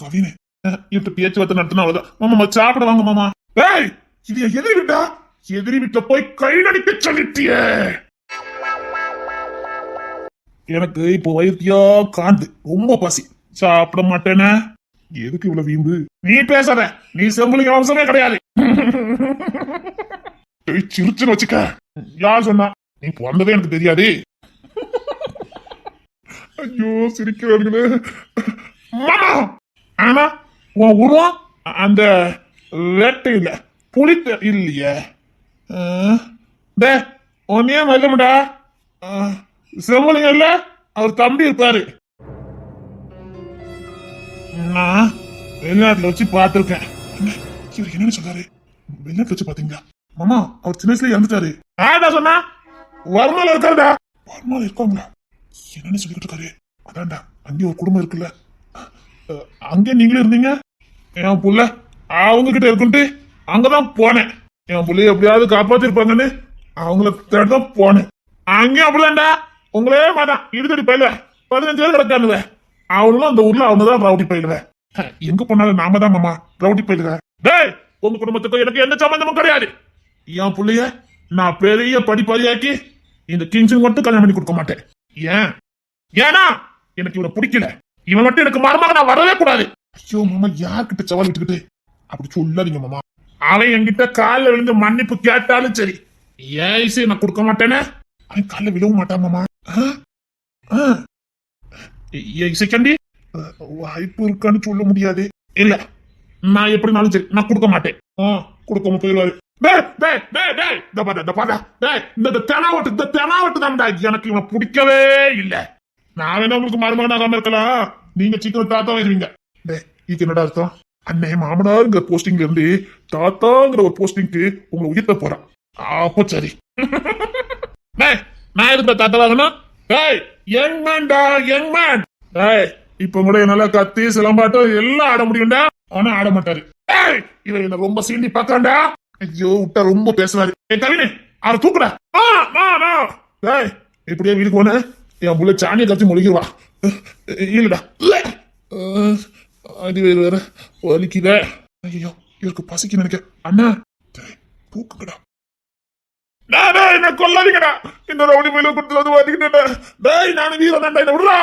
S2: கவினு இப்ப பேச்சுவார்த்தை நடத்தினாவதான். மாமா சாப்பிட வாங்க மாமா. ஏய் இது எதிரி வீட்டா? எதிரி வீட்டுல போய் கை நடிக்க சொல்லிட்டியே. எனக்கு இப்போ வயிற்றையா காந்து ரொம்ப பசி, சாப்பிட மாட்டேனே. எதுக்கு இவ்வளவு வீம்பு? நீ பேசாத, நீ செம்புலிங்க அவசரமே கிடையாது. சிரிச்சுன்னு வச்சுக்க. யார் சொன்னா? நீ பிறந்ததே எனக்கு தெரியாது. ஐயோ சிரிக்கிறார்களே. ஆனா உன் உருவம் அந்த வேட்டையில புளித்த இல்லையே. ஒன்னே மல்லமுடா, செம்புலிங்க இல்ல, அவர் தம்பி இருப்பாரு. நான் வெளிநாட்டுல வச்சு பார்த்திருக்கேன். இவர் என்னன்னு சொல்றாரு? வெளிநாட்டுல வச்சு பாத்தீங்களா? மாமா அவர் சின்ன வயசுல இறந்துட்டாரு. ஆடா சொன்னா வர்மால இருக்காருடா. வர்மால இருக்காங்களா? என்னன்னு சொல்லிக்கிட்டு இருக்காரு? அதான்டா அங்கே ஒரு குடும்பம் இருக்குல்ல, அங்கே நீங்களும் இருந்தீங்க. என் புள்ள அவங்க கிட்ட இருக்குன்ட்டு அங்கதான் போனேன். என் புள்ளைய எப்படியாவது காப்பாத்திருப்பாங்கன்னு அவங்கள தேடிதான் போனேன். அங்கேயும் அப்படிதான்டா, உங்களே மாட்டான் இடுதடி பயில 15 பேர் கிடக்கானுவ. அவனும் அந்த ஊர்ல அவங்கதான் ரவுடி பயிலுவேன். எங்க போனாலும் நாம தான் மாமா ரவுடி பயிலுக. டேய் உங்க குடும்பத்துக்கும் எனக்கு எந்த சம்பந்தமும் கிடையாது. என் புள்ளைய நான் பெரிய படிப்பாளியாக்கி இந்த கிங்ஸுக்கு மட்டும் கல்யாணம் பண்ணி கொடுக்க மாட்டேன். ஏன்? ஏன்னா எனக்கு இவனை பிடிக்கல. இவன் மட்டும் எனக்கு மருமக நான் வரவே கூடாது. ஐயோ மாமா, யார்கிட்ட சவால் விட்டுக்கிட்டு அப்படி சொல்லாதீங்க மாமா. அவன் என்கிட்ட காலில் விழுந்து மன்னிப்பு கேட்டாலும் சரி, ஏன் இசை நான் கொடுக்க மாட்டேனே. அவன் காலில் விழவும் மாட்டான் மாமா. இசைக்காண்டி வாய்ப்பு இருக்கான்னு சொல்ல முடியாது. இல்ல நான் எப்படினாலும் சரி நான் கொடுக்க மாட்டேன். கொடுக்காம போயிடுவாரு. எனக்கு இவனை பிடிக்கவே இல்ல. நான் வேணா உங்களுக்கு மருமகனாகாம இருக்கலாம், நீங்க சீக்கிரம் தாத்தா வருவீங்க. இதுக்கு என்னடா அர்த்தம்? அண்ணே மாமனாருங்கிற போஸ்டிங்ல இருந்து தாத்தாங்கிற ஒரு போஸ்டிங்க்கு உங்களை உயர்த்த போறான். அப்போ சரி. நான் எதுக்கு தாத்தா வாங்கணும்? யங் மேன்டா, யங் மேன். இப்ப கூட என்னால கத்தி சிலம்பாட்டம் எல்லாம் ஆட முடியும்டா. ஆனா ஆட மாட்டாரு. இவன் என்ன ரொம்ப சீண்டி பாக்காண்டா. ஐயோ விட்டா ரொம்ப பேசுவாரு. கவினே அவரை தூக்குடா. இப்படியே வீட்டுக்கு போன என் புள்ள சாணியை கத்தி முழுகிடுவா. இல்லடா அடி வேறு வேற வலிக்குத. ஐயோ இவருக்கு பசிக்கு நினைக்க அண்ணா தூக்குங்கடா. டேய் என்ன கொல்லாதீங்கடா. இந்த ரவுடி மேல கொடுத்து வந்து வாட்டிக்கிட்டேன். டேய் நானும் வீரன் தான்டா, என்ன விடுறா.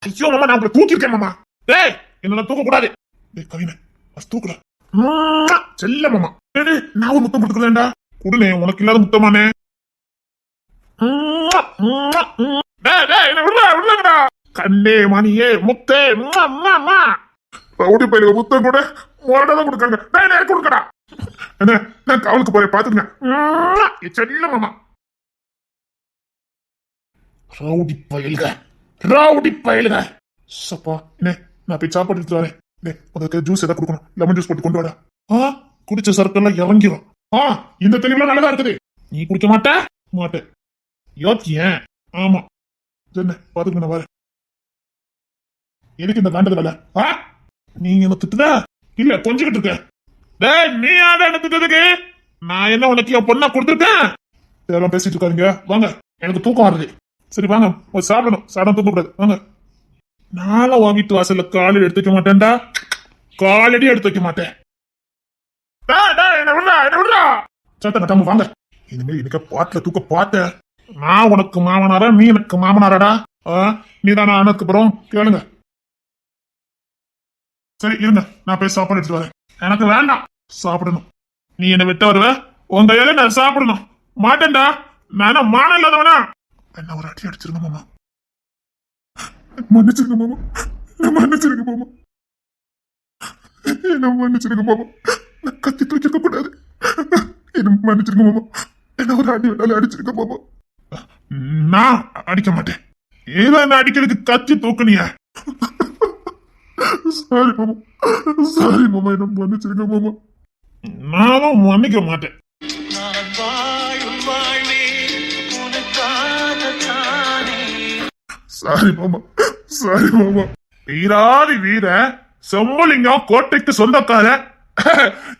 S2: ஐயோ மாமா, நான் உங்களை தூக்கிருக்கேன் மாமா. டேய் என்ன தூக்க கூடாது. டேய் கவினை பஸ் தூக்குடா. செல்ல மாமா. டேய் நான் ஒரு முத்தம் கொடுத்துக்கிறேன்டா. குடுனே, உனக்கு இல்லாத முத்தமானே. டேய் டேய் என்ன விடுறா. கண்ணே மணியே முத்தே. ரவுடி பையலுக்கு முத்தம் கூட மொரடாதான் கொடுக்காங்க. டேய் டேய் கொடுக்கடா. என்ன நான் காவலுக்கு போறேன், பாத்துக்கங்க. செல்ல மாமா. ரவுடி பயலுக சப்பா. என்ன நான் போய் சாப்பாடு எடுத்து வரேன். உனக்கு ஜூஸ் ஏதாவது கொடுக்கணும், லெமன் ஜூஸ் போட்டு கொண்டு வாடா. குடிச்ச சரக்கெல்லாம் இறங்கிடும். இந்த தெளிவுலாம் நல்லதா இருக்குது. நீ குடிக்க மாட்டேன் யோக்கியன். ஆமா என்ன பாத்துக்கணும் பாரு. எதுக்கு இந்த காண்டது வேலை? நீங்க என்ன திட்டுதா இல்ல கொஞ்சிக்கிட்டு இருக்க? டேய் நீ யாரா என்ன திட்டதுக்கு? நான் என்ன உனக்கு என் பொண்ணா கொடுத்துருக்கேன்? இதெல்லாம் பேசிட்டு இருக்காதீங்க, வாங்க. எனக்கு தூக்கம் வருது. சரி வாங்க, சாப்பிடணும். சாப்பிட தூக்க கூடாது, வாங்க. நானும் உன் வீட்டு வாசல்ல காலடி எடுத்து வைக்க மாட்டேன்டா. காலடி எடுத்து வைக்க மாட்டேன். என்ன விடுறா. சத்த கட்டாம வாங்க. இனிமேல் எனக்கு பாட்டுல தூக்க பார்த்த நான் உனக்கு மாமனாரா, நீ எனக்கு மாமனாராடா? நீ தானே ஆனதுக்கு அப்புறம் கேளுங்க. சரி இருங்க, நான் போய் சாப்பாடு எடுத்துட்டு வரேன். எனக்கு வேண்டாம், சாப்பிடணும். நீ என்ன விட்டு வருவ, உன் கையில நான் சாப்பிடணும். மாட்டேன்டா, நான் மானம் இல்லாதவனா? என்ன ஒரு அடி அடிச்சிருங்க மாமா. மன்னிச்சிருங்க மாமா. என்ன மன்னிச்சிருங்க மாமா. நான் கத்தி தூக்கிருக்க கூடாது. என்ன மன்னிச்சிருங்க மாமா. என்ன ஒரு அடி வேணாலும் அடிச்சிருக்க மாமா. நான் அடிக்க மாட்டேன். ஏதோ என்ன அடிக்கிறதுக்கு கத்தி தூக்குனிய. சாரி மாமா, என்ன மன்னிச்சிருங்க மாமா. நானும் மன்னிக்க மாட்டேன். சாரி மாமா. வீராதி வீர செம்பலிங்கம் கோட்டைக்கு சொந்தக்கார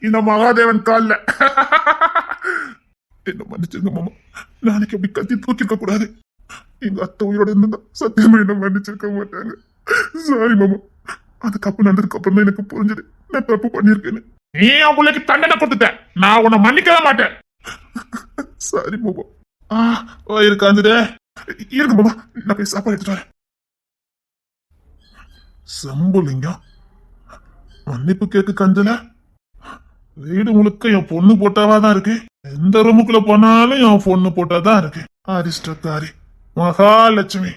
S2: இந்த மகாதேவன் கால்ல. என்ன மன்னிச்சிருங்க மாமா. நாளைக்கு அப்படி கத்தி தூக்கிருக்க கூடாது. எங்க அத்தை உயிரோட இருந்தா சத்தியமா என்ன மன்னிச்சிருக்க மாட்டாங்க. சாரி மாமா. அந்த தப்பு நடந்ததுக்கு அப்புறம் தான் எனக்கு புரிஞ்சது நான் தப்பு பண்ணிருக்கேன்னு. நீ அவன் பிள்ளைக்கு தண்டனை கொடுத்துட்ட, நான் உன்னை மன்னிக்கவே மாட்டேன். சாரி மாமா. இருக்காந்துடே. இருக்கு மாமா, நான் போய் சாப்பாடு எடுத்துட்டு வரேன். சம்புலிங்கம் மன்னிப்பு கேக்கு கஞ்சல. வீடு முழுக்க என் பொண்ணு போட்டாவாதான் இருக்கு. எந்த ரூமுக்குள்ள போனாலும் என் பொண்ணு போட்டாதான் இருக்கு. அரிஷ்டக்காரி மகாலட்சுமி.